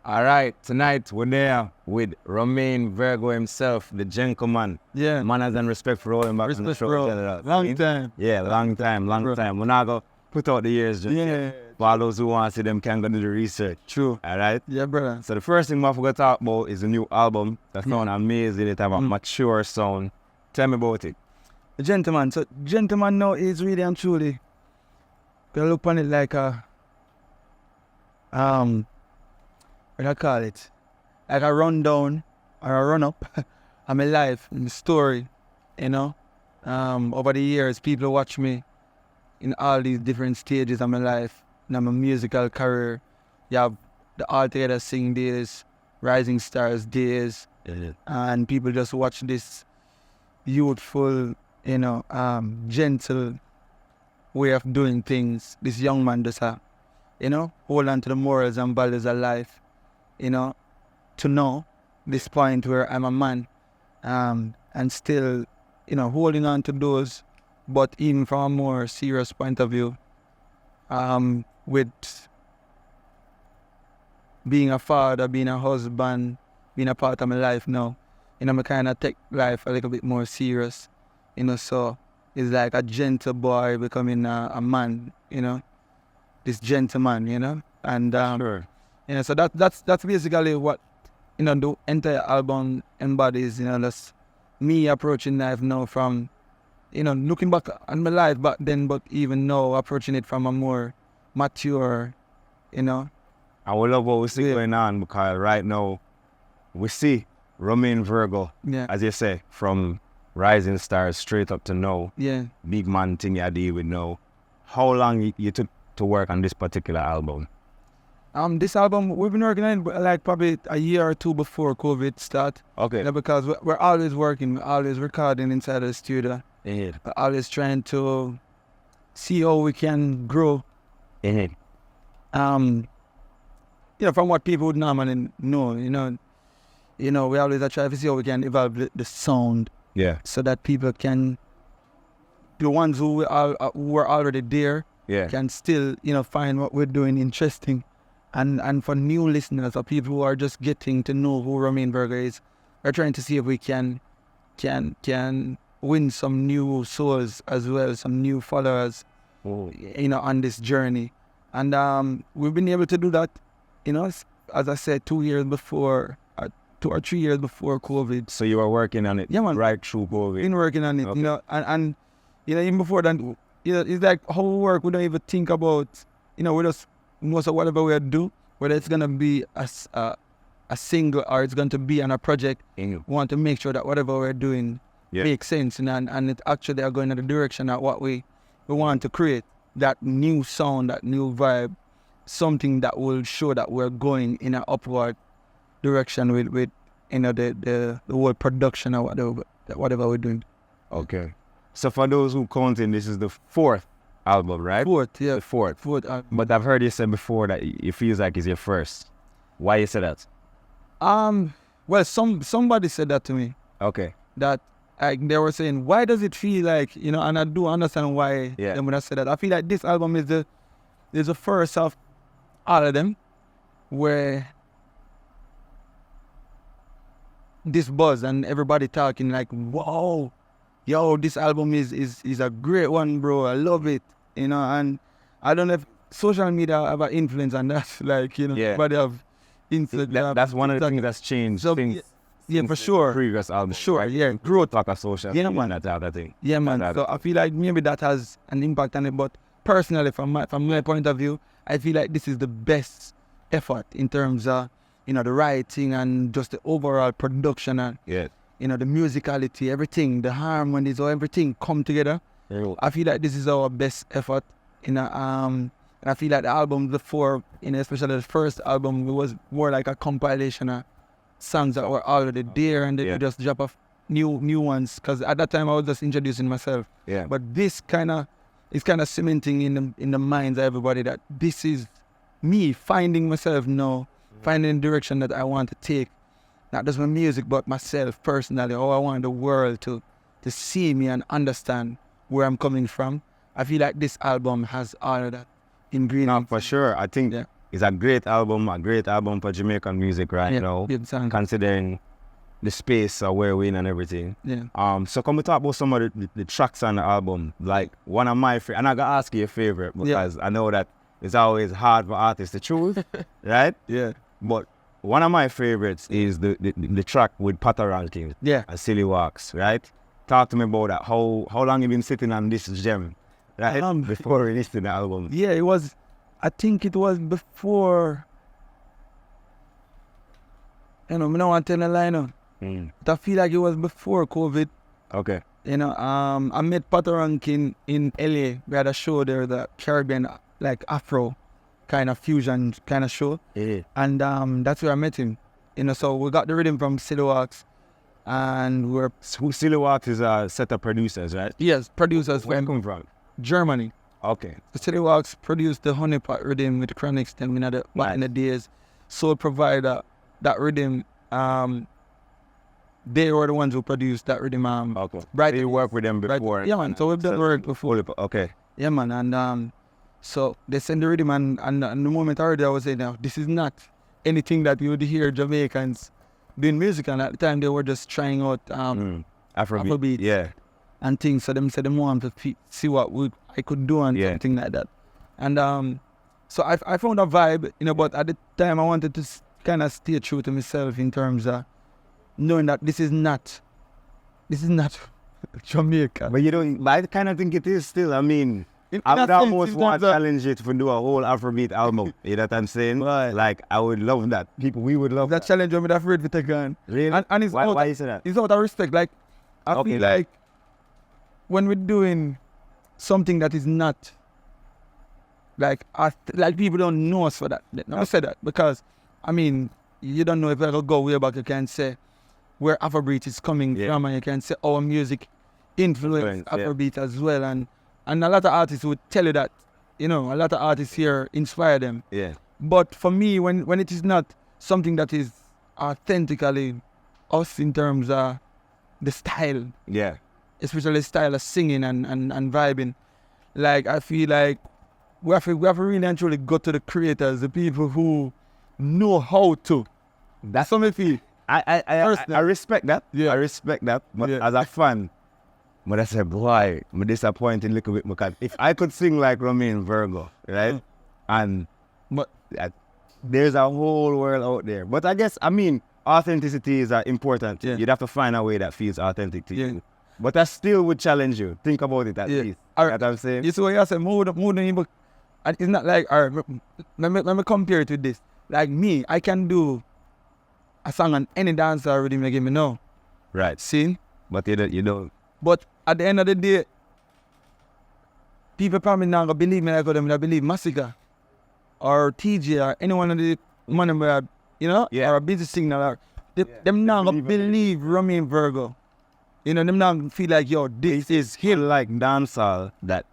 All right, tonight we're there with Romain Virgo himself, the gentleman. Yeah. Manners and respect for rolling back on the show. Long time. Yeah, long time. We're not going to put out the years just yet. For all those who want to see them can go do the research. True. All right? Yeah, brother. So the first thing we're going to talk about is a new album that sounds amazing. It have a mature sound. Tell me about it. The Gentleman. So Gentleman now is really and truly, you look upon it like a, what do I call it? Like a rundown or a run-up of my life and story, you know. Over the years, people watch me in all these different stages of my life, in my musical career. You have the All Together Sing days, Rising Stars days, and people just watch this youthful, you know, gentle way of doing things. This young man just, you know, hold on to the morals and values of life, you know, to know this point where I'm a man, and still, you know, holding on to those, but even from a more serious point of view, with being a father, being a husband, being a part of my life now, you know, I kind of take life a little bit more serious, you know, so it's like a gentle boy becoming a man, you know, this gentleman, you know, and Sure. you know, so that's basically what, you know, the entire album embodies, you know, that's me approaching life now from, you know, looking back on my life back then, but even now approaching it from a more mature, you know. And we love what we see going on because right now we see Romain Virgo, as you say, from Rising Stars straight up to now. Yeah. Big man thing you deal with now. How long you took to work on this particular album? This album, we've been working on it like probably a year or two before COVID start. Okay. You know, because we're always working, we're always recording inside the studio. Yeah. We're always trying to see how we can grow. Yeah. You know, from what people would normally know, you know, we always try to see how we can evolve the sound. Yeah. So that people can, the ones who were already there, can still, you know, find what we're doing interesting. And for new listeners or people who are just getting to know who Romain Virgo is, we're trying to see if we can win some new souls as well, some new followers, you know, on this journey. And we've been able to do that, you know, as I said, 2 years before, 2 or 3 years before COVID. So you were working on it right through COVID? Been working on it, you know, and you know, even before that, you know, it's like how we work, we don't even think about, you know, we just, most of whatever we do, whether it's going to be a single or it's going to be on a project, we want to make sure that whatever we're doing makes sense and it actually are going in the direction of what we want to create, that new sound, that new vibe, something that will show that we're going in an upward direction with you know, the whole production or whatever we're doing. Okay. So for those who counting, this is the 4th album, right? Fourth, yeah. The 4th. Fourth album. But I've heard you say before that it feels like it's your first. Why you say that? Well, somebody said that to me. Okay. That they were saying, why does it feel like, you know, and I do understand why when I said that. I feel like this album is the first of all of them where this buzz and everybody talking like, wow, yo, this album is a great one, bro. I love it, you know. And I don't know if social media have an influence on that, like, you know, everybody have influence. That's one of the things that's changed. So, for sure. Previous album. Sure, right? growth. Like a social media, man. That other thing. Yeah, man. So I feel like maybe that has an impact on it. But personally, from my point of view, I feel like this is the best effort in terms of, you know, the writing and just the overall production and you know, the musicality, everything, the harmonies, or everything come together. I feel like this is our best effort, you know. And I feel like the album before, you know, especially the first album, it was more like a compilation of songs that were already there, and they just drop off new ones. Because at that time I was just introducing myself. Yeah. But this is kind of cementing in the minds of everybody that this is me finding myself now, finding the direction that I want to take. Not just my music, but myself personally. How I want the world to see me and understand where I'm coming from. I feel like this album has all of that ingredients. For sure. I think It's a great album for Jamaican music right now, considering the space where we're in and everything. Yeah. So come we talk about some of the tracks on the album. Like one of my favorite, and I gotta ask you a favorite because I know that it's always hard for artists to choose, right? Yeah. But one of my favorites is the track with Pataranking. Yeah. And Silly Walks, right? Talk to me about that. How long you been sitting on this gem, right? Before releasing the album. Yeah, it was. I think it was before. You know, I don't want to tell a lie now. But I feel like it was before COVID. Okay. You know, I met Pataranking in LA. We had a show there, the Caribbean, like Afro kind of fusion kind of show. Yeah. And that's where I met him. You know, so we got the rhythm from Silly Walks. And we're... Silly Walks is a set of producers, right? Yes, producers. Where come from? Germany. Okay. The Silly Walks produced the Honeypot rhythm with Chronics then back in the days. Soul Provider, that rhythm, they were the ones who produced that rhythm. Okay. Right. You worked with them before. Right. Yeah, man. So we've done work before. Okay. Yeah, man. And so they sent the rhythm and the moment I heard it, I was saying, now, this is not anything that you would hear Jamaicans doing music. And at the time, they were just trying out Afrobeats. Yeah. And things. So them said they wanted to see what I could do and something like that. And so I found a vibe, you know, but at the time I wanted to kind of stay true to myself in terms of knowing that this is not Jamaica. But you don't, I kind of think it is still. I mean, I would almost want to challenge it to do a whole Afrobeat album. You know what I'm saying? Right. Like, I would love that. We would love that. That challenge I'm afraid to take on. Really? And it's why you say that? It's out of respect. Like, I feel like when we're doing something that is not, like people don't know us for that. I say that because, I mean, you don't know if it'll go way back. You can say where Afrobeat is coming from, and you can say our music influenced Afrobeat as well. And a lot of artists would tell you that, you know, a lot of artists here inspire them. Yeah. But for me, when it is not something that is authentically us in terms of the style, especially the style of singing and vibing, like I feel like we have to really and truly go to the creators, the people who know how to. That's what I feel. I respect that. Yeah. I respect that. But as a fan, but I said, boy, I'm disappointed a little bit because if I could sing like Romain Virgo, right? And there's a whole world out there. But I guess, I mean, authenticity is important. Yeah. You'd have to find a way that feels authentic to you. But I still would challenge you. Think about it at least. You know what I'm saying? You see what I said? More than even, and it's not like, all right, let me compare it with this. Like me, I can do a song on any dance already make me know. Right. See? But you don't. But at the end of the day, people probably not gonna believe me like them. They believe Masicka or TJ or any one of the money, you know, or a busy signal. Or them not gonna believe Romain Virgo. You know, them not feel like, yo, this is him. Like dancehall that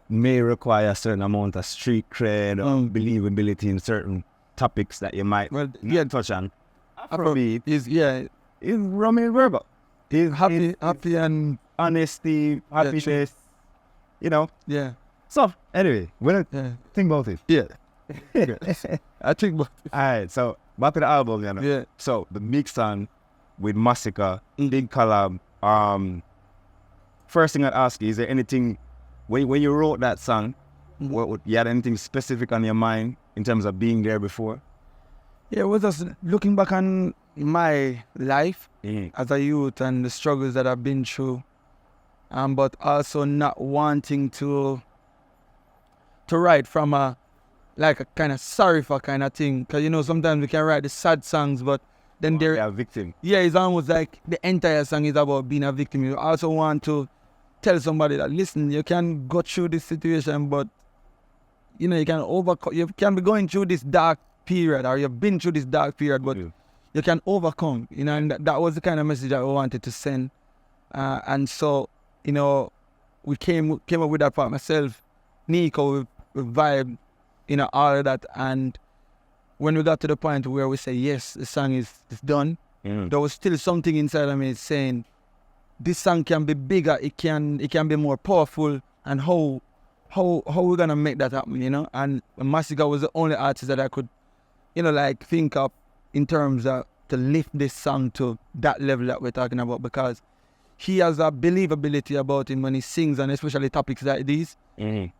may require a certain amount of street cred or believability in certain topics that you might touch on. Afrobeat is Romain Virgo. He's happy and honesty, happiness, you know. Yeah. So anyway, think about it. Yeah. I think about it. Alright, so back to the album, you know. Yeah. So the mix on with Masicka, big collab. First thing I'd ask you, is there anything when you wrote that song, you had anything specific on your mind in terms of being there before? Yeah, it was just looking back on my life as a youth and the struggles that I've been through, but also not wanting to write from a kind of sorry for kind of thing. Because, you know, sometimes we can write the sad songs, but then they're a victim. Yeah, it's almost like the entire song is about being a victim. You also want to tell somebody that, listen, you can go through this situation, but, you know, you can be going through this dark period, or you've been through this dark period, but you can overcome, you know, and that was the kind of message I wanted to send. And so, you know, we came up with that part myself, Nico, with Vibe, you know, all of that. And when we got to the point where we say, yes, the song is done, there was still something inside of me saying, this song can be bigger, it can be more powerful, and how how we gonna make that happen, you know? And Masicka was the only artist that I could, you know, like think of in terms of to lift this song to that level that we're talking about, because he has a believability about him when he sings, and especially topics like these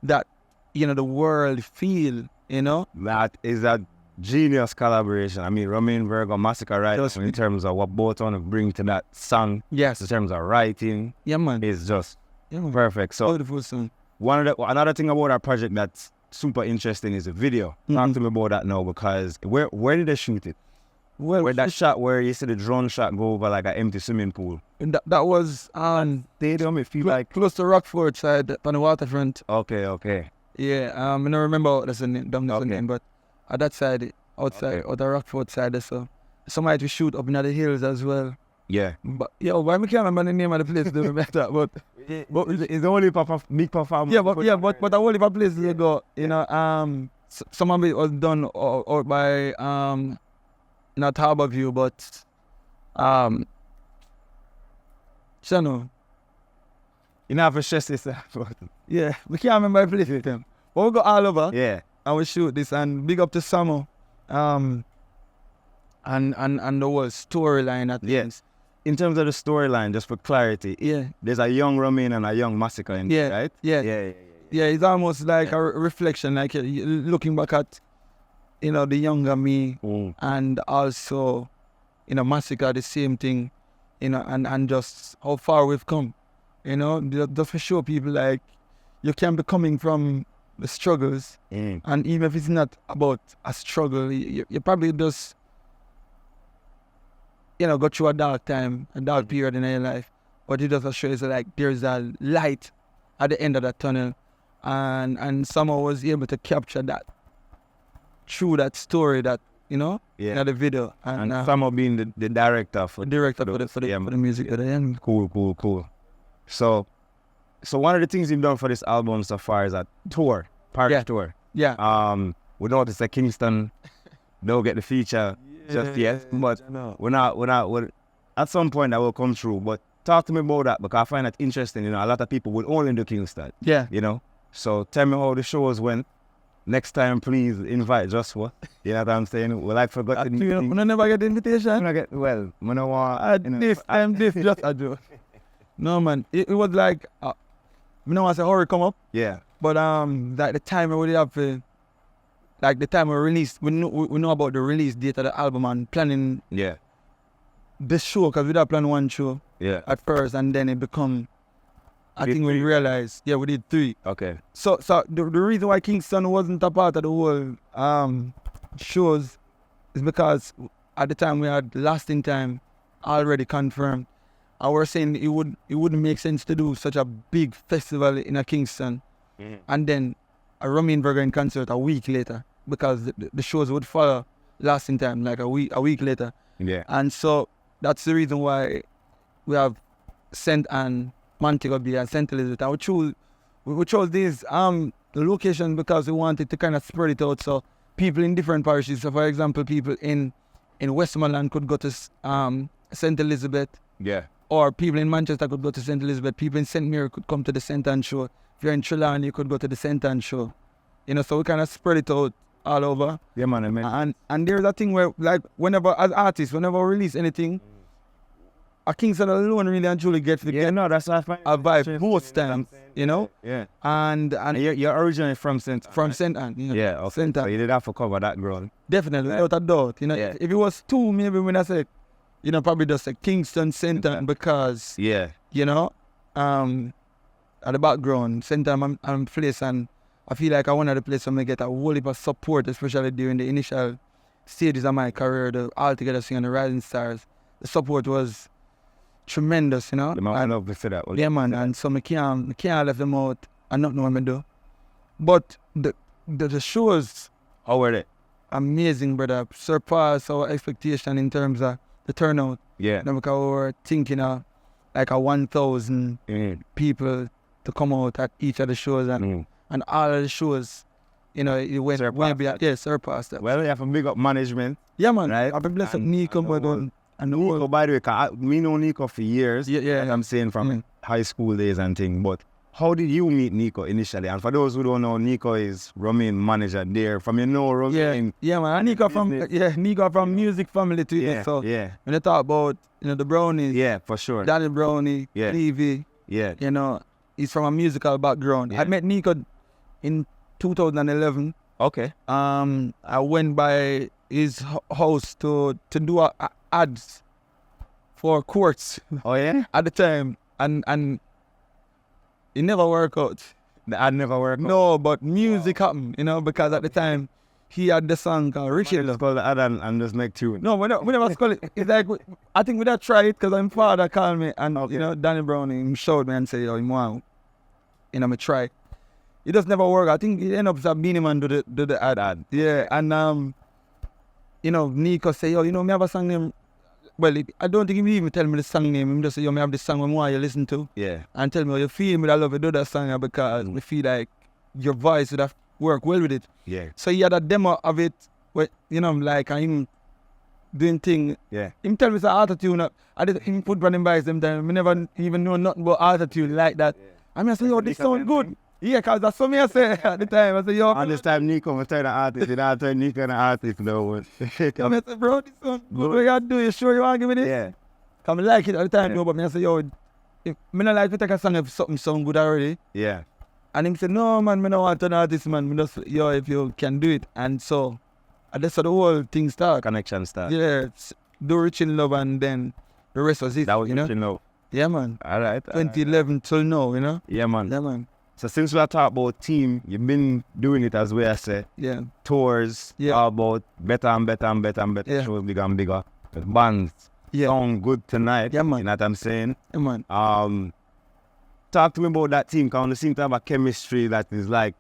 that, you know, the world feel, you know? That is a genius collaboration. I mean, Romain Virgo, Masicka, right? In terms of what both want to bring to that song. Yes. In terms of writing. Yeah, man. Is just perfect. So beautiful song. Another thing about our project that's super interesting is the video. Talk to me about that now, because where did they shoot it? Well, where that shot where you see the drone shot go over like an empty swimming pool. That was stadium, it feel like close to Rockford side on the waterfront. Okay. Yeah, I don't remember that's the name, but at that side, outside, or the Rockford side, so somebody to shoot up in the hills as well. Yeah. But why me can't remember the name of the place to better, but it's only big performance. But the only place you go, you know, some of it was done out by not Harbour View, but Channel. You know, have to stress this out. Yeah, we can't remember the place with them. But we go all over. Yeah. And we shoot this, and big up to Samo. And the whole storyline at yes. In terms of the storyline, just for clarity, there's a young Romain and a young Masicka in there, right? Yeah, it's almost like a reflection, like looking back at, you know, the younger me, and also, you know, Masicka, the same thing, you know, and just how far we've come, you know, just to show people like you can be coming from the struggles, and even if it's not about a struggle, you probably just, you know, go through a dark time, a dark period in your life, but it just shows like there's a light at the end of that tunnel, and someone was able to capture that through that story, that, you know, in the video, and someone being the director for the music at the end. Cool. So one of the things you've done for this album so far is a tour, tour. Yeah. We noticed that Kingston don't get the feature just yet, but we're not. At some point that will come through. But talk to me about that, because I find that interesting. You know, a lot of people would only do Kingston. Yeah. You know, so tell me how the shows went. Next time, please invite Jussbuss. You know what I'm saying? Well, I forgot. You never get the invitation. This time, just I do. No, man, it was like, I don't want to say hurry come up. Yeah. But like the time we really have, like the time we released, we know about the release date of the album and planning. Yeah. This show, because we did plan one show. Yeah. At first, and then it become. I think we realized, we did 3. Okay. So the reason why Kingston wasn't a part of the whole shows is because at the time we had Lasting Time already confirmed. I was saying it wouldn't make sense to do such a big festival in a Kingston, and then a Romain Virgo in concert a week later, because the shows would follow Lasting Time like a week later. Yeah. And so that's the reason why we have St. Anne, Montego Bay, and St. Elizabeth. And we chose these locations because we wanted to kind of spread it out, so people in different parishes. So for example, people in Westmoreland could go to St. Elizabeth. Yeah. Or people in Manchester could go to St. Elizabeth. People in St. Mary could come to the St. Anne show. If you're in Trelawny, you could go to the St. Anne show. You know, so we kind of spread it out all over. Yeah, man. And there's a thing where, like, whenever, as artists, whenever we release anything, a Kingston alone really and truly gets that's what I find a vibe both times, you know? Yeah. And you're originally from St. Anne. From St. Anne, you know? Yeah, okay. St. Anne. So you did have to cover that ground. Definitely, without a doubt. You know, if it was 2, maybe when I say, you know, probably just like Kingston, St. Anne, because, you know, at the background, St. Anne, I'm a place, and I feel like I wanted a place where I get a whole heap of support, especially during the initial stages of my career, the All Together Sing and the Rising Stars. The support was tremendous, you know. I love to say that. Yeah, man, and so I can't let them out and not know what I do. But the shows, how were they? Amazing, brother. Surpassed our expectation in terms of the turnout. Yeah. Because we were thinking of like 1,000 people to come out at each of the shows, and all of the shows, you know, it went surpassed that. Well, you have to big up management. Yeah, man. Right? I've been blessed with Nico, and Nico, by the way, we know Nico for years. Yeah. Like I'm saying from high school days and things, but how did you meet Nico initially? And for those who don't know, Nico is Romain manager there. From Romain. Yeah, man. Nico from music family too. Yeah, so yeah. when you talk about the Brownies, Yeah, for sure. Danny Brownie, Yeah. TV, Yeah. he's from a musical background. Yeah. I met Nico in 2011. Okay. I went by his house to do ads for courts Oh yeah? at the time, and it never worked out. The ad never worked. No, but music happened, because at the time he had the song called Rachelle. Let's call the ad and just make tune. No, we never call it. It's like I think we did try it because my father called me and Danny Brown he showed me and said, "Yo, you want, me try." It just never work. I think it ended up being man do the ad. Yeah, and Nico say, "Yo, me have a song name." Well, I don't think he even tell me the song name. He just say, "Yo, me have this song I want you listen to." Yeah. And tell me how you feel. Me I love you do that song because we feel like your voice would have work well with it. Yeah. So he had a demo of it, where, like him doing thing. Yeah. Him tell me it's auto-tune. I did him put running by them time. I never even know nothing about auto-tune like that. Yeah. I mean, I say, yo, this sound good. Yeah, because that's what I say at the time. I say, yo. And this time Nico was turn an artist. He not turn Nico an artist no. I say, bro, this sound good. What you gotta do? You sure you want to give me this? Yeah. Because I like it at the time, but I say, yo, if I don't like to take a song if something sound good already. Yeah. And him said, no, man, I don't want an artist, man. Me just, yo, if you can do it. And so, that's how the whole thing started. Connection start. Yeah, do Rich in Love and then the rest was it. That was Rich in Love. Yeah, man. All right. 2011 till now, Yeah, man. Yeah, man. So since we are talking about team, you've been doing it as way I say. Yeah. Tours, all about better and better and better and better. Yeah. Shows bigger and bigger. The bands sound good tonight. Yeah, man. You know what I'm saying? Yeah, man. Talk to me about that team, because they seem to have a chemistry that is like,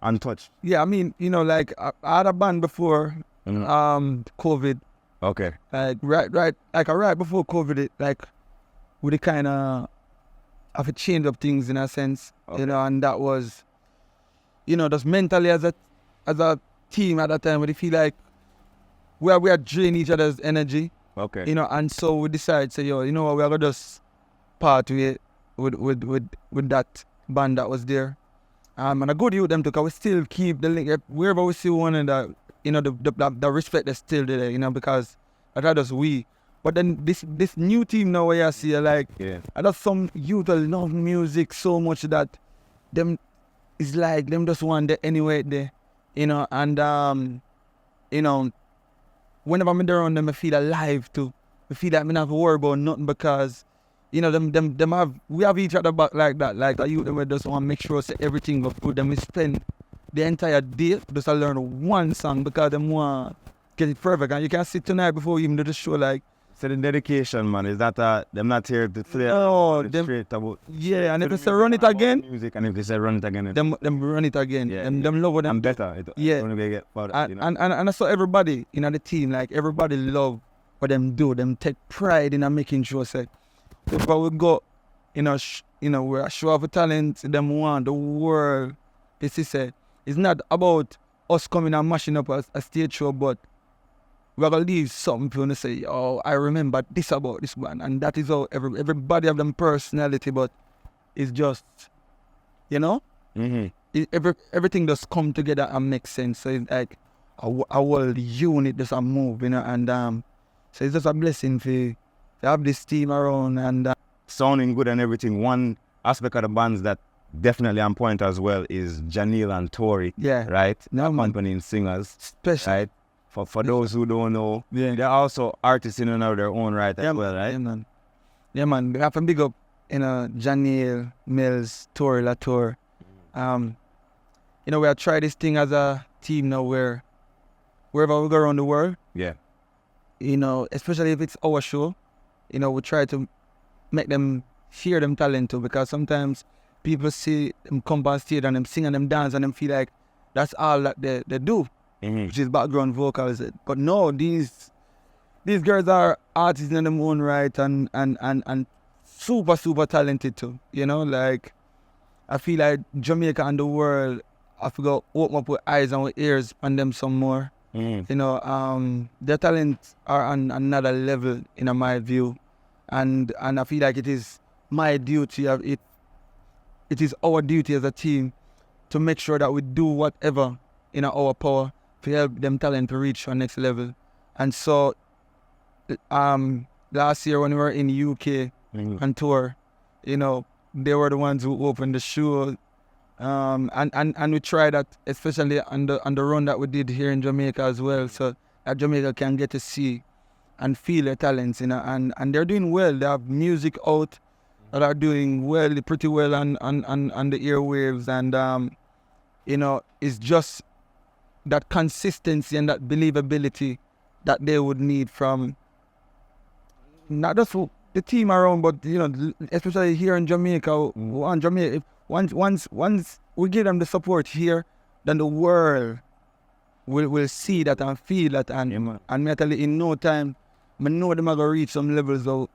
untouched. Yeah, I mean, like I had a band before COVID. Okay. Like right before COVID, we kind of have to change up things in a sense, and that was, just mentally as a team at that time, we feel like we are draining each other's energy. Okay. And so we decided, say, yo, you know what, we're gonna just part with that band that was there. And I go to you them too, because we still keep the link wherever we see one another, the respect is still there, because that was we. But then this new team now where I see I just some youth that love music so much that them is like them just want the anyway there. And whenever I'm around them I feel alive too. I feel like I don't have to worry about nothing because we have each other back like that. Like the youth we just want to make sure say everything goes good. Then we spend the entire day just to learn one song because them want get it perfect. And you can see tonight before you even do the show so the dedication, man, is that them not here to play straight about. Yeah, and if they say run it again, music, and if they say run it again, them run it again. Yeah, them love them. And better. And I saw everybody in the team, like everybody love what them do. Them take pride in making sure say, if we go, we're a show of talent. Them want the world. This is it's not about us coming and mashing up a stage show, but we're going to leave something for you to say, oh, I remember this about this one. And that is how everybody have them personality, but it's just, Mm-hmm. Everything just come together and make sense. So it's like a whole unit just a move, and so it's just a blessing to have this team around and sounding good and everything. One aspect of the bands that definitely on point as well is Janelle and Tori. Yeah. Right? No, accompanying singers. Special. Right? For those who don't know, they're also artists in and of their own right as well, right? Yeah, man. Yeah, man. We have to big up, Janelle, Mills, Tori, Latour. We have tried this thing as a team now where wherever we go around the world, especially if it's our show, we try to make them hear them talent too, because sometimes people see them come on stage and them sing and them dance and them feel like that's all that they do. Mm-hmm. Which is background vocals. But no, these girls are artists in their own right and super, super talented too. I feel like Jamaica and the world, I have to go open up with eyes and with ears on them some more. Mm-hmm. Their talents are on another level in my view. And I feel like it is my duty of it it is our duty as a team to make sure that we do whatever in our power to help them talent to reach our next level. And so last year when we were in UK on tour, you know, they were the ones who opened the show. And we tried that, especially on the run that we did here in Jamaica as well, so that Jamaica can get to see and feel their talents, you know, and they're doing well. They have music out that are doing well, pretty well on the airwaves, and you know, it's just that consistency and that believability that they would need from not just the team around, but you know, especially here in Jamaica. Once we give them the support here, then the world will see that and feel that, and me tell you, in no time, I know them are gonna reach some levels. So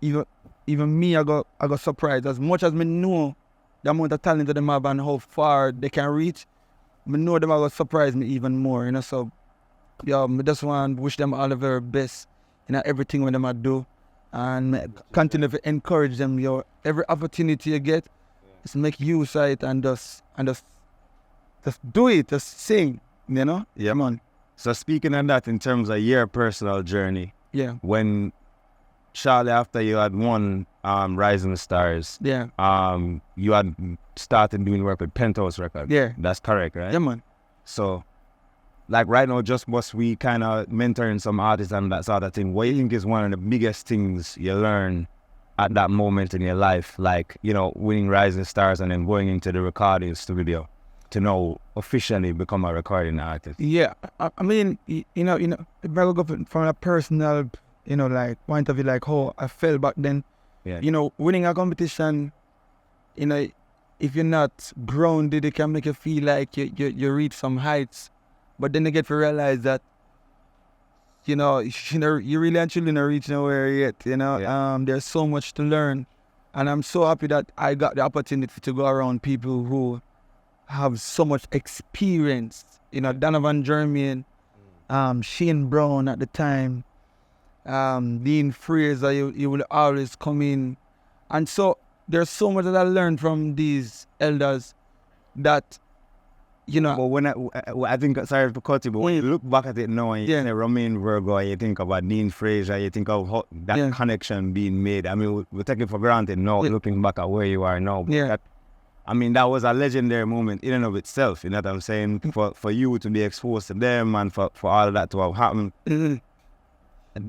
even me, I got surprised. As much as me know the amount of talent that them have and how far they can reach, I know them are gonna surprise me even more. You know, so yeah, I just want to wish them all the very best in everything when them are do, and continue to encourage them. Every opportunity you get, just make use of it and just do it, just sing, you know? Yeah, man. So speaking of that, in terms of your personal journey, when shortly after you had won Rising Stars, you had started doing work with Penthouse Records. Yeah. That's correct, right? Yeah, man. So, like right now, Jussbuss, we kind of mentoring some artists and that sort of thing. What do you think is one of the biggest things you learn at that moment in your life, like, you know, winning Rising Stars and then going into the recording studio to now officially become a recording artist? Yeah, I mean, you know, if I go from a personal, you know, like point of view, like how I felt back then, you know, winning a competition, you know, if you're not grounded, it can make you feel like you reach some heights, but then you get to realize that, you know, you really and truly not reach nowhere yet, you know. There's so much to learn, and I'm so happy that I got the opportunity to go around people who have so much experience, you know, Donovan Jermaine, Shane Brown at the time, Dean Fraser, you will always come in, and so there's so much that I learned from these elders that, you know. But when I think, sorry for cutting, but when you look back at it now and you say Romain Virgo, and you think about Dean Fraser, you think of how that connection being made. I mean, we take it for granted now, looking back at where you are now. But I mean, that was a legendary moment in and of itself, you know what I'm saying? For you to be exposed to them and for all of that to have happened. It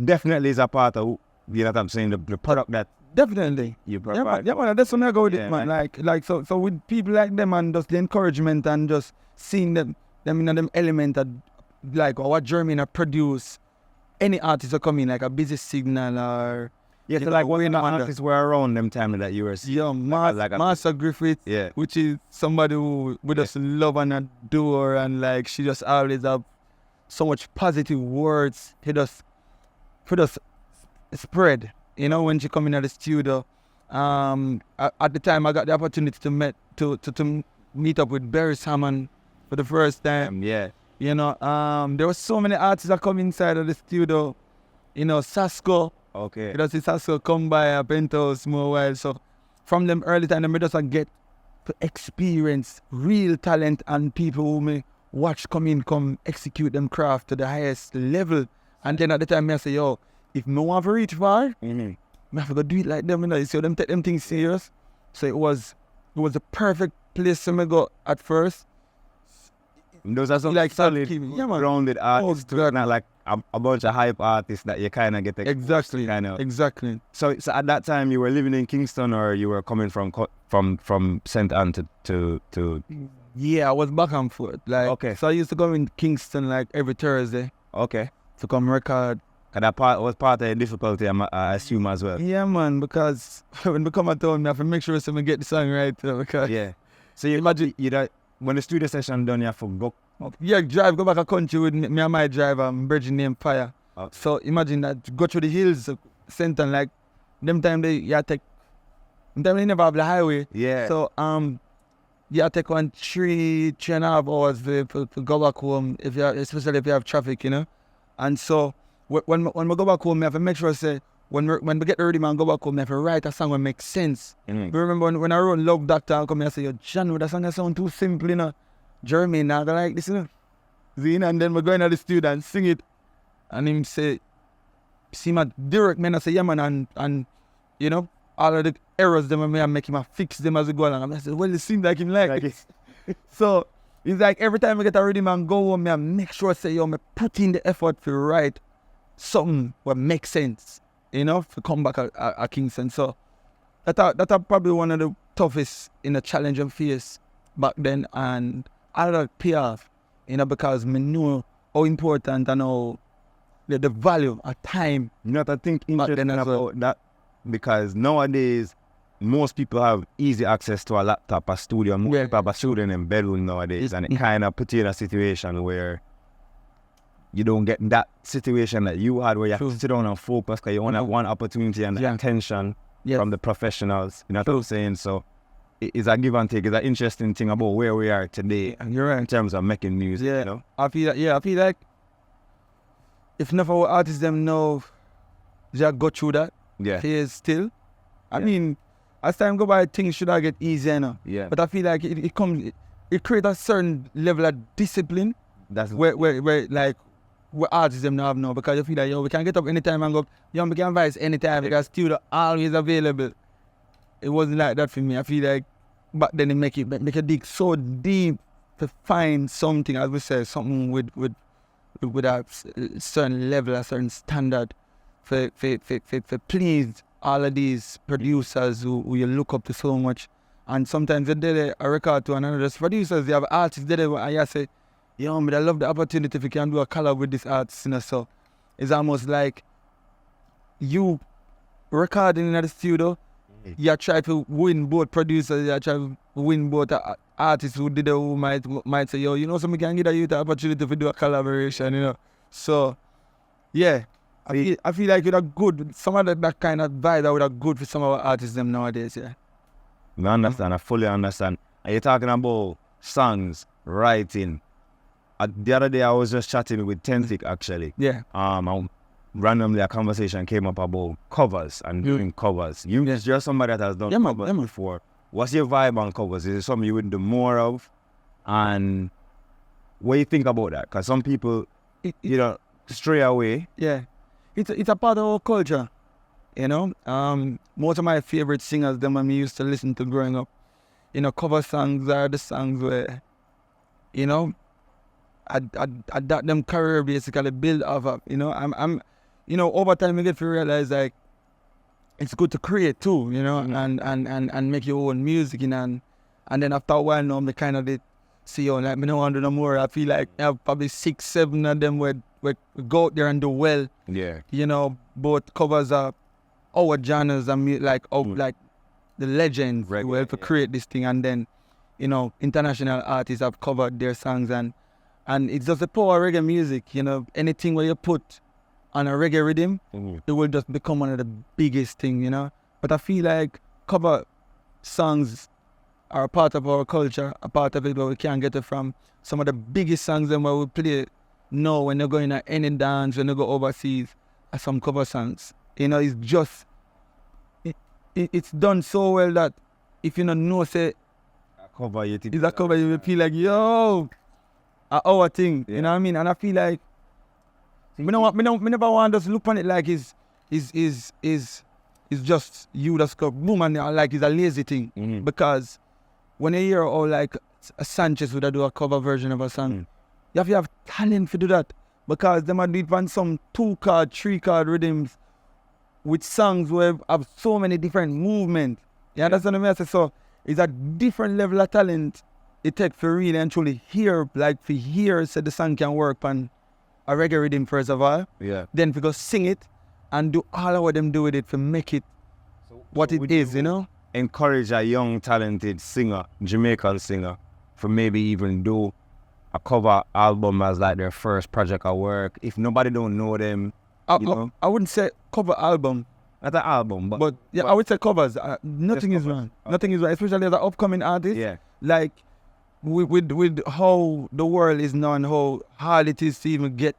definitely is a part of, you know what I'm saying, the product that definitely you provide. Yeah, man, that's when I go with it, man. Like so with people like them and just the encouragement and just seeing them in them element that, like, or what Jermaine produce, any artist will come in, like a Busy Signal or so like when the artists were around them time that you were Master Griffith, which is somebody who we just love and adore, and like she just always have so much positive words. He just spread, you know, when she come in at the studio. At the time I got the opportunity to meet up with Barry Salmon for the first time. You know, there were so many artists that come inside of the studio. You know, Sasko. Okay. You know, see Sasko come by a Penthouse more while. So from them early time, I just get to experience real talent and people who may watch come execute them craft to the highest level. And then at the time I say, yo, if me want to reach far, I have to go do it like them, you know. You see them take them things serious. So it was a perfect place for me go at first. Those are some like solid, grounded artists, not like a bunch of hype artists that you kind of get exactly. So at that time you were living in Kingston, or you were coming from St. Anne to Yeah, I was back and forth. Like, so I used to go in Kingston like every Thursday. To come record. And that was part of the difficulty, I assume, as well. Yeah, man, because when we come at home, I have to make sure someone get the song right. Because so you imagine when the studio session done, you have to go. Go back a country with me and my driver, Virgin named Fire. So imagine that, go through the hills, Fenton, like them time they never have the highway. So take 3.5 hours to go back home, especially if you have traffic, you know. And so when we go back home, I have to make sure I say, when we get the rhythm and go back home, I have to write a song that makes sense. Remember when I wrote Love Doctor and come here and say, yo, John, that song sound too simple, you know. Jeremy, now I like this, you know. And then we're going to the studio and sing it. And him say, see my direct man, I say, yeah man, and you know, all of the errors them I make him fix them as we go along. And I said, well, it seems like him like it. So it's like every time I get a rhythm and go home, I make sure I say, yo, I put in the effort to write something what makes sense, you know, to come back at Kingston. So that's probably one of the toughest in the challenge and face back then, and I don't pay off, you know, because I know how important and how the value of time. You know what I think interesting about that? Because nowadays, most people have easy access to a laptop, a studio. Most people have a studio in their bedroom nowadays, and it kind of puts you in a situation where you don't get that situation that you had where you have to sit down and focus because you want one opportunity and attention from the professionals. You know what I'm saying? So it's a give and take. It's an interesting thing about where we are today. You're right. In terms of making music, you know? I feel like if enough of our artists them know they go through that phase still. I mean, as time go by, things should get easier now. Yeah. But I feel like it creates a certain level of discipline. That's where like what artists them now have now, because you feel like, yo, we can get up anytime and go, yo, we can advise anytime because studio always available. It wasn't like that for me. I feel like back then it make a dig so deep to find something, as we say, something with a certain level, a certain standard for please all of these producers who you look up to so much. And sometimes they did a record to another producers, they have artists did it, and you say, yo, but I love the opportunity if you can do a collab with this artist, you know. So it's almost like you recording in the studio, you try to win both producers, you try to win both artists who did it, who might say, yo, you know, so we can give you the opportunity to do a collaboration, you know. So yeah, I feel like you're good, some of that kind of vibe that would have good for some of our artists them nowadays, yeah. I understand, I fully understand. And you're talking about songs, writing. The other day I was just chatting with Tonic actually. Yeah. Randomly a conversation came up about covers and doing covers. You're somebody that has done covers before. What's your vibe on covers? Is it something you would do more of? And what do you think about that? Because some people, you know, stray away. Yeah. It's a part of our culture, you know. Most of my favorite singers, them I used to listen to growing up, you know, cover songs are the songs where, you know, I them career basically build off of, you know. I'm you know, over time you get to realize like it's good to create too, you know, and make your own music, you know, and then after a while now I kind of did see, oh, like, I don't want to do no more. I feel like I have probably 6-7 of them where go out there and do well. Yeah. You know, both covers are our genres and like like the legends who help to create this thing, and then, you know, international artists have covered their songs, and it's just the power of reggae music, you know. Anything where you put on a reggae rhythm, it will just become one of the biggest thing, you know. But I feel like cover songs are a part of our culture, a part of it where we can't get it from. Some of the biggest songs them where we play now when you're going to any dance, when you go overseas, are some cover songs. You know, it's just, it's done so well that if you don't know, say, it's a cover, you will feel like, yo, our thing, you know what I mean? And I feel like, me never want to just look on it like it's just you that's got boom, and like it's a lazy thing. Because when you hear like a Sanchez would do a cover version of a song, you have to have talent to do that, because they might do it on some 2-card, 3-card rhythms with songs where have so many different movements. You understand what I mean? So it's a different level of talent it takes for really and truly hear, like for hear, so the song can work on a reggae rhythm first of all. Yeah. Then we go sing it and do all of what them do with it to make it what it is, you know? Encourage a young, talented singer, Jamaican singer, for maybe even do a cover album as like their first project of work. If nobody don't know them, you know? I wouldn't say cover album. Not an album, but I would say covers. Nothing is wrong. Okay. Nothing is wrong, especially as an upcoming artist. Yeah. Like with how the world is now and how hard it is to even get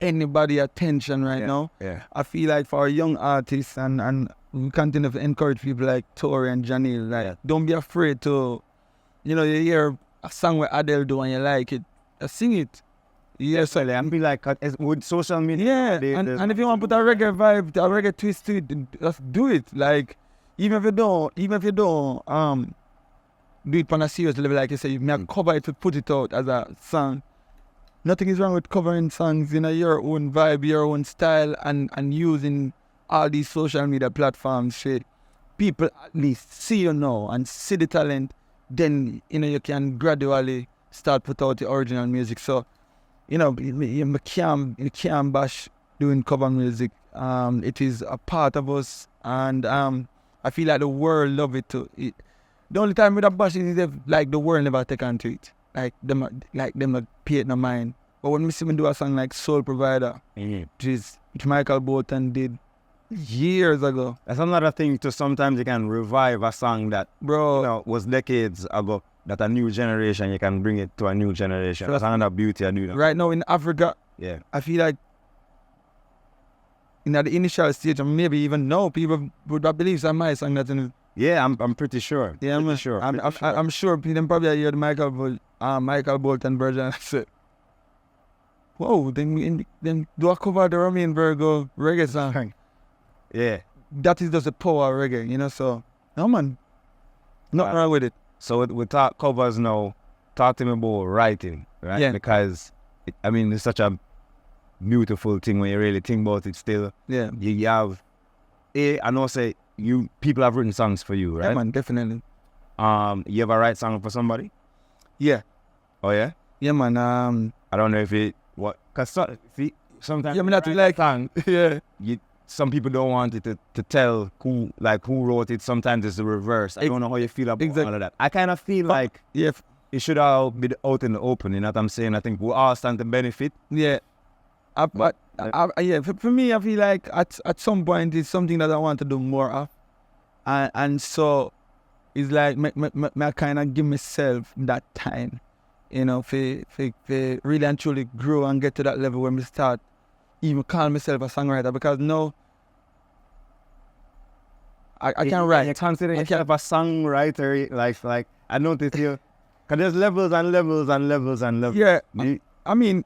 anybody attention right now. Yeah. I feel like for young artists and we continue to encourage people like Tori and Janelle, like don't be afraid to, you know, you hear a song where Adele do and you like it, sing it. Yes, so I feel like with social media. Yeah, and if you want to put a reggae vibe, a reggae twist to it, just do it. Like even if you don't do it on a serious level, like you say, you may cover it to put it out as a song. Nothing is wrong with covering songs in your own vibe, your own style, and using all these social media platforms. Shit, people at least see you now and see the talent. Then you can gradually start put out the original music. So you can't bash doing cover music. It is a part of us, and I feel like the world love it too. The only time with a bash is if like the world never take onto it. Like them pay it no mind. But when we see me do a song like Soul Provider, which Michael Bolton did years ago. That's another thing to sometimes you can revive a song that was decades ago. That a new generation, you can bring it to a new generation. That's another beauty I do. Right now in Africa, I feel like in the initial stage, and maybe even now, people would believe it's my song that's in it. Yeah, I'm pretty sure. Yeah, I'm sure. I'm sure people probably hear the Michael Bolton version and say, whoa, then do I cover the Romain Virgo reggae song? Yeah. That is just the power of reggae, so, no man, nothing wrong with it. So we talk covers now, talk to me about writing, right? Yeah. Because, it's such a beautiful thing when you really think about it still. Yeah. You have, I know people have written songs for you, right? Yeah, man, definitely. You ever write song for somebody? Yeah. Oh, yeah? Yeah, man. I don't know if because sometimes you not like song, yeah. Some people don't want it to tell who wrote it. Sometimes it's the reverse. I don't know how you feel about all of that. I kind of feel like it should all be out in the open. You know what I'm saying? I think we all stand to benefit. Yeah. For me, I feel like at some point it's something that I want to do more of. And so it's like I kind of give myself that time, for really and truly grow and get to that level where I start even call myself a songwriter, because now I can't write. You consider yourself a songwriter, like I noticed you, because there's levels and levels and levels and levels. Yeah, I mean,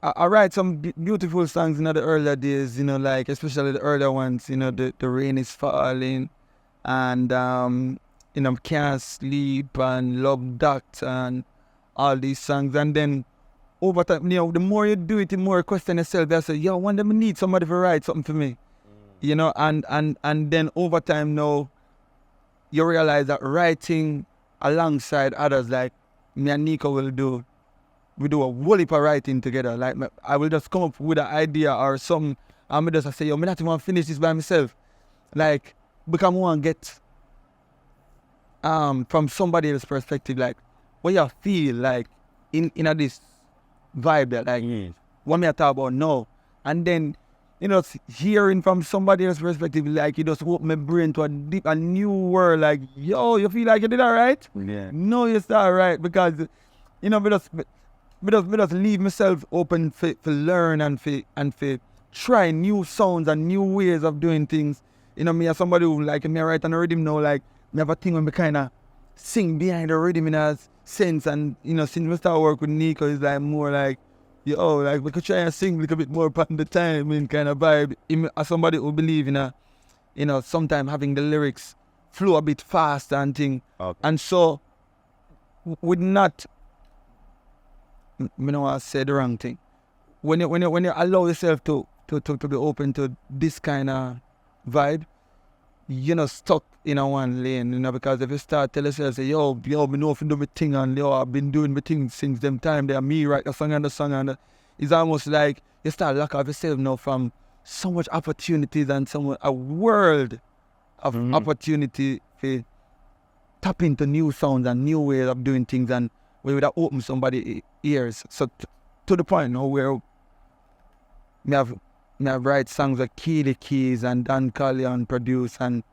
I write some beautiful songs in the earlier days, like especially the earlier ones, the rain is falling, and Can't Sleep and Love Doctor and all these songs, and then over time, the more you do it, the more you question yourself. I say, yo, one day I need somebody to write something for me. And then over time now, you realize that writing alongside others, like me and Nico we do a whole heap of writing together. Like I will just come up with an idea or something, and I just say, yo, I not want to finish this by myself. Like, because I want to get from somebody else's perspective, like what you feel like in this vibe that like what me I talk about now, and then hearing from somebody else's perspective, like it just open my brain to a new world. Like, yo, you feel like you did alright? Yeah. No, you start alright, because me just leave myself open for learn and for try new sounds and new ways of doing things. Me as somebody who like me write on a rhythm now, like me have a thing when me kinda sing behind the rhythm in a sense, and since we start work with Nico, it's like more like, yo, like we could try and sing a little bit more upon the time in kind of vibe. As somebody who believe in sometimes having the lyrics flow a bit fast and thing. Okay. And so would not, I don't want to say the wrong thing. When you allow yourself to be open to this kind of vibe, you're not stuck in a one lane, because if you start telling yourself, say, yo, me know if you do my thing, and I've been doing my thing since them time, they me write the song, and it's almost like you start lock off yourself now from so much opportunities and a world of opportunity to tap into new sounds and new ways of doing things, and we would have opened somebody's ears. So to the point now where me have write songs like Keely Keys and Dan Callion produce, and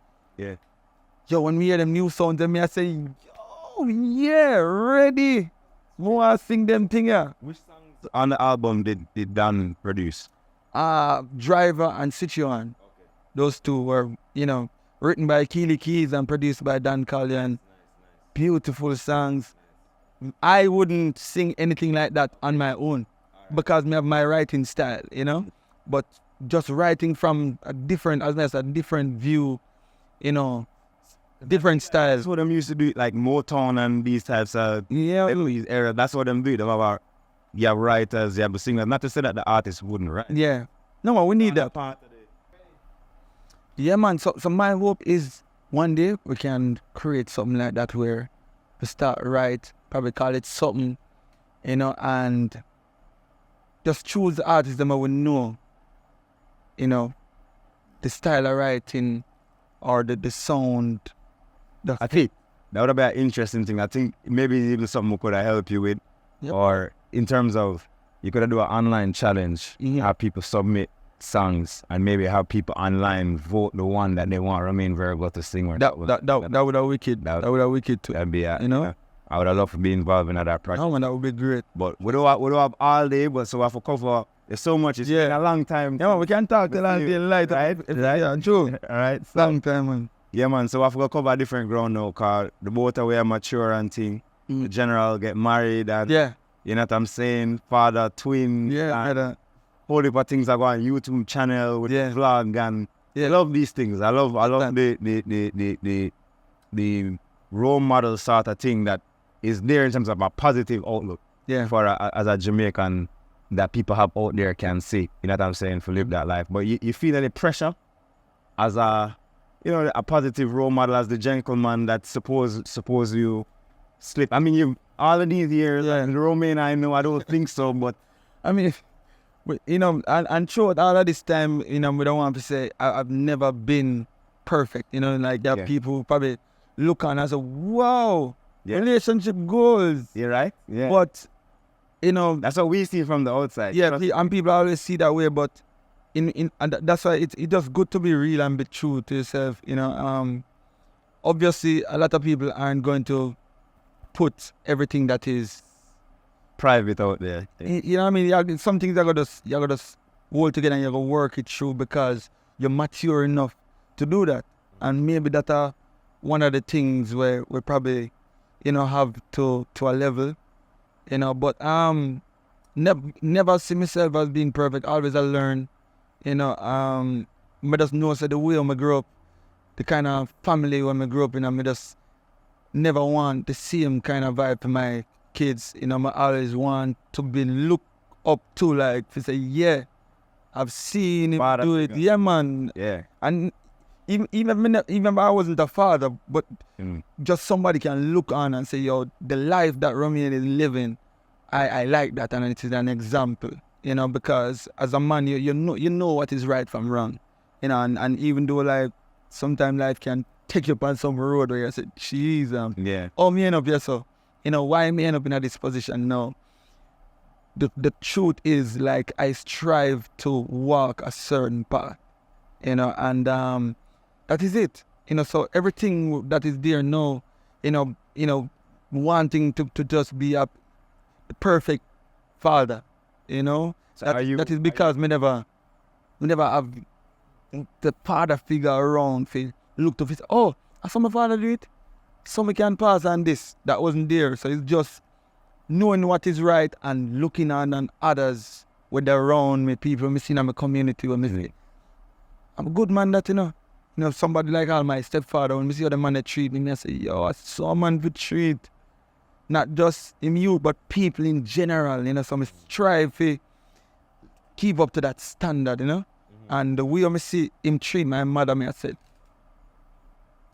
yo, when we hear them new sounds, then I say, yo, yeah, ready. More sing them thing, yeah. Which songs on the album did Dan produce? Driver and Situation. Okay. Those two were, you know, written by Keely Keys and produced by Dan Collier. Nice. Beautiful songs. I wouldn't sing anything like that on my own because I have my writing style, you know. But just writing from a different, a different view, you know, different styles. That's what them used to do, like Motown and these types of these era. That's what them do. Them have you have writers, you have singers. Not to say that the artists wouldn't, right? Yeah. No, we need that. Yeah, man. So my hope is one day we can create something like that where we start right, probably call it something, you know, and just choose the artists that we know, you know, the style of writing or the sound. I think that would be an interesting thing. I think maybe even something we could help you with. Yep. Or in terms of, you could do an online challenge, have people submit songs, and maybe have people online vote the one that they want Romain Virgo to sing. Or that would have wicked. That would have wicked too. That'd be, you know? I would have loved to be involved in that project. Oh man, that would be great. But we don't have all day, but so we have to cover. There's so much. It's been a long time. Yeah, man, we can talk till until light, right? Yeah, true. All right. Long time, man. Yeah, man. So we have to cover different ground now, cause the both of we are mature and thing. The general get married and you know what I'm saying? Father, twin. Yeah, and whole heap of things are going on YouTube channel with the vlog and I love these things. I love the role model sort of thing that is there in terms of a positive outlook. Yeah. For as a Jamaican that people have out there can see. You know what I'm saying? To live that life. But you feel any pressure as a positive role model, as the gentleman that suppose you slip. I mean, you all of these years, and Romain, I know, I don't think so, but I mean, you know, and throughout all of this time, you know, we don't want to say I've never been perfect. You know, like there are people who probably look on and say, "Wow, relationship goals." You're right. Yeah. But you know, that's what we see from the outside. Yeah, and people always see that way, but and that's why it's just good to be real and be true to yourself. You know, obviously a lot of people aren't going to put everything that is private out there. You know what I mean? Some things you're gonna just hold together and you're gonna work it through because you're mature enough to do that. And maybe that's one of the things where we probably, you know, have to a level, you know. But never see myself as being perfect. Always I learn, you know. I just know the way I grew up, the kind of family when I grew up in, I just never want the same kind of vibe for my kids. You know, I always want to be looked up to, like, to say, yeah, I've seen him do it. Yeah, man. Yeah. And even if I wasn't a father, but just somebody can look on and say, yo, the life that Romain is living, I like that, and it is an example. You know, because as a man, you know what is right from wrong. You know, and even though, like, sometimes life can take you on some road where you say, jeez, oh, me end up here, so, you know, why me end up in this position now? The truth is, like, I strive to walk a certain path, you know, and that is it. You know, so everything that is there now, you know, wanting to just be a perfect father, you know, so that is because we never have the father figure around for look to it. Oh, I saw my father do it, so we can pass on this. That wasn't there. So it's just knowing what is right and looking on others when they're around me, people me see in my community, when me see, I'm a good man that, you know, somebody like all my stepfather, when me see how the man they treat me, I say, yo, I saw a man to treat not just him you, but people in general, you know, so I strive to keep up to that standard, you know. And the way I see him treat my mother, I said,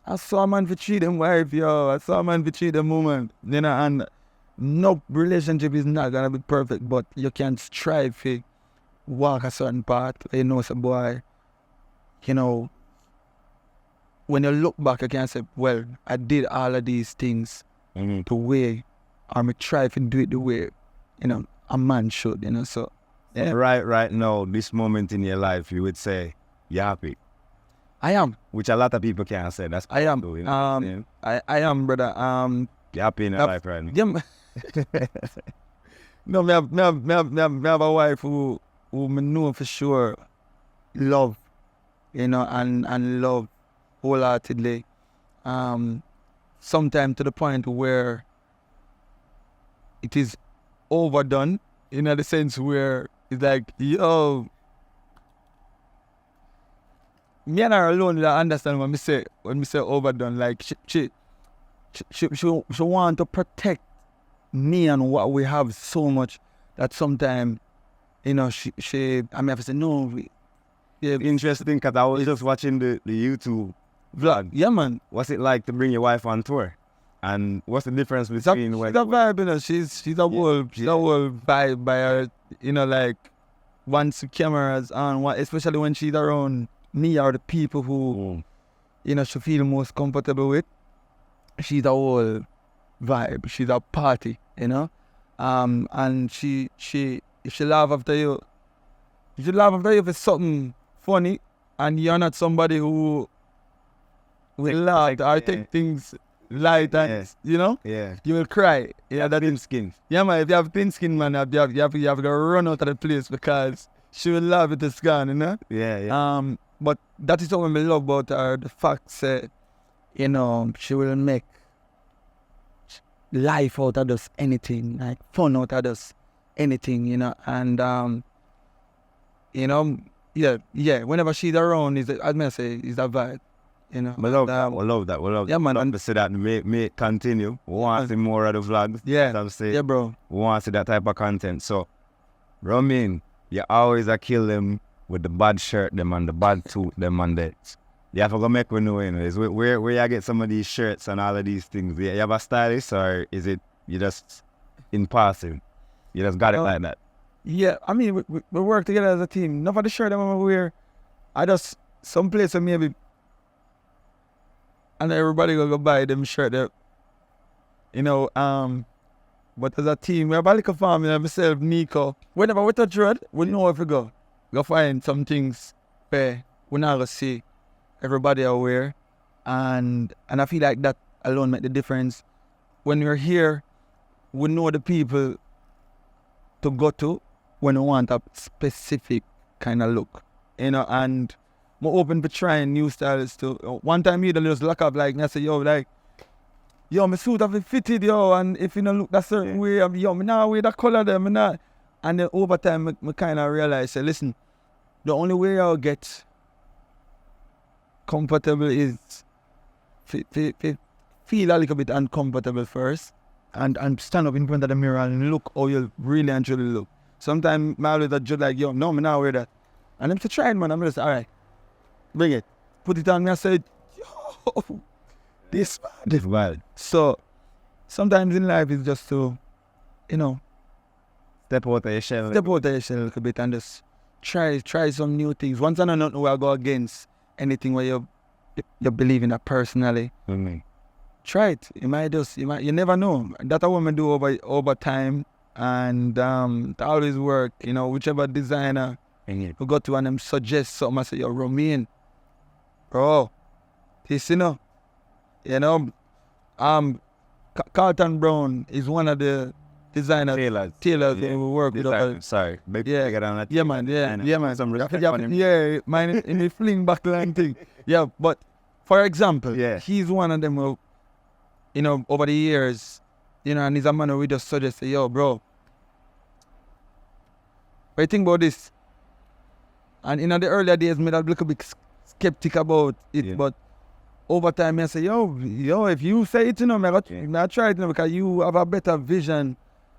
I saw a man to treat them wife, yo. I saw a man to treat them woman. You know, and no relationship is not gonna be perfect, but you can strive to walk a certain path. You know, so boy, you know, when you look back, you can say, well, I did all of these things the way, or I try to do it the way, you know, a man should, you know, so. Yeah. Right now, this moment in your life, you would say you're happy. I am. Which a lot of people can't say. That's I am. Too, you know? I am, brother. You're happy in your life right now? Yeah. No, me have a wife who me know for sure love, you know, and love wholeheartedly. Sometimes to the point where it is overdone, in the sense where it's like, yo, me and her alone that understand when me say overdone. Like she want to protect me and what we have so much that sometimes, you know, she I mean, have to say no. Yeah, interesting, because I was just watching the YouTube vlog. Yeah, man. What's it like to bring your wife on tour? And what's the difference between she's a vibe, you know, she's a whole vibe by her, you know, like once the cameras on, especially when she's around me or the people who you know she feel most comfortable with. She's a whole vibe. She's a party, you know. And she if she laugh after you, if it's something funny and you're not somebody who will laugh or take things light and you know, you will cry. Yeah, that thin skin. Yeah, man. If you have thin skin, man, you have to run out of the place because she will laugh at the scan, you know. Yeah. But that is what I love about her. The fact that, you know, she will make life out of us anything, like fun out of us anything, you know. And you know, yeah. Whenever she's around, is I may say, is that vibe. You know, we love that. Yeah, man. Love to see that. May it continue. We want to see more of the vlogs. Yeah, bro. We want to see that type of content. So, Romain, you always kill them with the bad shirt, them and the bad suit, them and the. You have to go make me know, you know, is where you get some of these shirts and all of these things. You have a stylist, or is it you just in passing? You just got it like that. Yeah, I mean, we work together as a team. Not for the shirt I'm wear. I just some place maybe. And everybody go buy them shirt there. You know, but as a team, we have a little family, myself, Nico. Whenever we touch road, we know where to go. Go find some things where we not gonna see everybody aware. And I feel like that alone make the difference. When we're here, we know the people to go to when we want a specific kind of look. You know, and I'm open for trying new styles too. One time you just lock up like, and I say, yo, my suit have it fitted, yo, and if you don't look that certain way, yo, me not wear that color there, me not. And then over time, I kind of realize, say, listen, the only way I'll get comfortable is feel a little bit uncomfortable first, and stand up in front of the mirror and look how you really and truly look. Sometimes I always just like, yo, no, me not wear that. And I'm to try it, man. I'm just, all right. Bring it. Put it on me. I said, yo, this bad. So, sometimes in life it's just to, you know, step out of your shell a little bit and just try some new things. Once I know nothing where I go against anything where you believe in that personally. Try it. You never know. That's what I do over time, and it always work. You know, whichever designer we go to and them suggest something, I say, yo, Romain, bro, this, you know, Carlton Brown is one of the designers, tailors we work with. Sorry, maybe yeah, get on that. Yeah, man. Some respect on him. Yeah, mine in the fling back line thing. Yeah, but for example, he's one of them who, you know, over the years, you know, and he's a man who we just suggest, yo, bro, what do you think about this? And in the earlier days, I was a little bit skeptic about it, but over time, I say, yo, if you say it, you know, I try it, you know, because you have a better vision.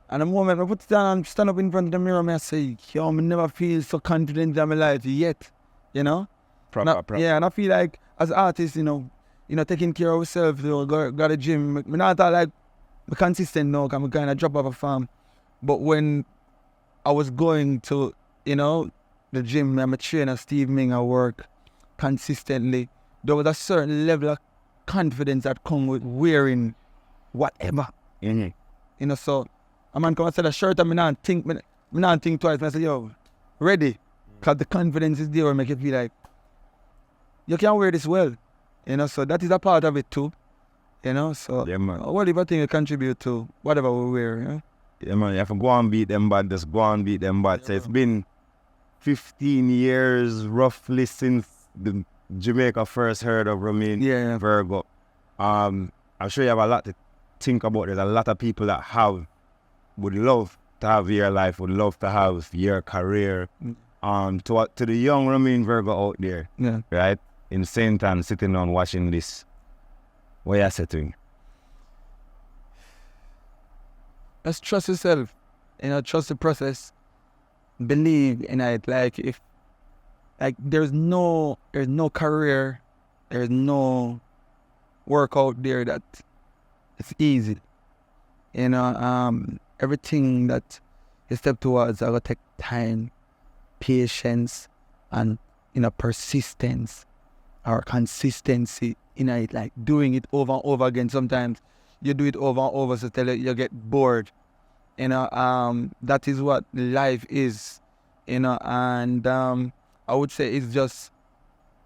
And the moment I put it down and stand up in front of the mirror, I say, yo, I never feel so confident in my life yet, you know? Proper. Yeah, and I feel like as artists, you know, taking care of ourselves, you know, got a gym. I'm not like consistent now, because I'm kind of drop off a farm. But when I was going to, you know, the gym, I'm a trainer, Steve Ming, I work consistently. There was a certain level of confidence that come with wearing whatever. You know, so a man come and say the shirt and me not think twice. I say, yo, ready. Because the confidence is there and make you feel like you can wear this well. You know, so that is a part of it too. You know, so yeah, man. whatever thing you contribute to, whatever we wear, you know? Yeah, man, you have to go and beat them bad, just go and beat them bad. So it's been 15 years roughly since the Jamaica first heard of Romain Virgo. I'm sure you have a lot to think about. There's a lot of people that would love to have your life, would love to have your career. To the young Romain Virgo out there, right, in St. Anne, sitting down watching this, what you say to him? Just trust yourself, trust the process, believe in it. There's no career, there's no work out there that it's easy. Everything that you step towards, will take time, patience, and persistence or consistency in it, like doing it over and over again. Sometimes you do it over and over, so till you get bored. That is what life is. And I would say it's just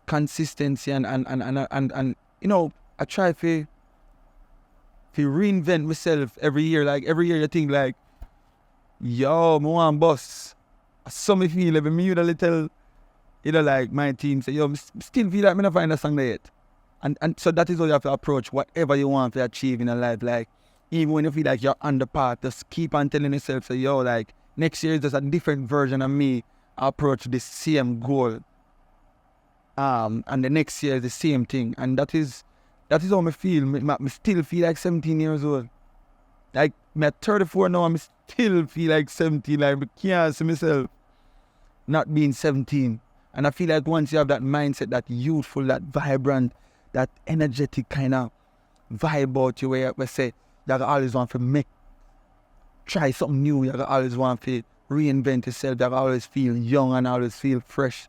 consistency and I try to reinvent myself every year. Like every year you think like, yo, I want boss. So me feel every me a little, like my team say, yo, still feel like me not find a song there yet. And so that is how you have to approach whatever you want to achieve in a life. Like even when you feel like you're on the path, just keep on telling yourself, so yo, like next year is just a different version of me approach the same goal. And the next year is the same thing. And that is how me feel. Me still feel like 17 years old. Like me at 34 now, I still feel like 17. Like I can't see myself not being 17. And I feel like once you have that mindset, that youthful, that vibrant, that energetic kind of vibe about you, where we say you always want to try something new, you always want to reinvent yourself, you always feel young and always feel fresh.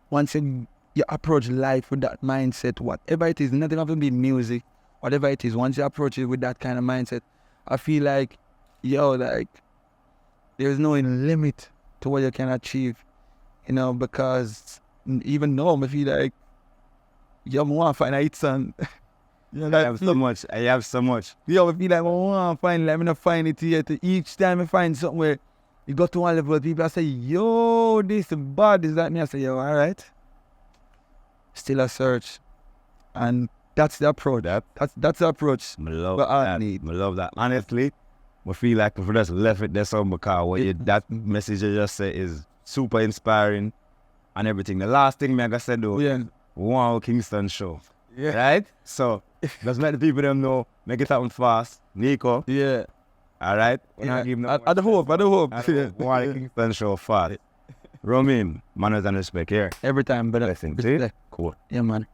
Once you approach life with that mindset, whatever it is, nothing have to be music, whatever it is, once you approach it with that kind of mindset, I feel like, like there's no limit to what you can achieve, because even now I feel like, I want to find a hit song. I have so much. I feel like I want to find, like, I find it yet. Each time I find something where you go to one level, people say, yo, this is bad, is that me? I say, yo, all right. Still a search. And that's the approach. That's the approach. I love that. Honestly, I feel like if we just left it there some because that message you just said is super inspiring and everything. The last thing me I gotta say though, wow, Kingston show. Yeah. Right? So just let the people them know, make it happen fast. Nico. Yeah. I Alright? hope. Wow, Kingston show fast. Romain, manners and respect here. Every time, but blessing. See? Cool. Yeah, man.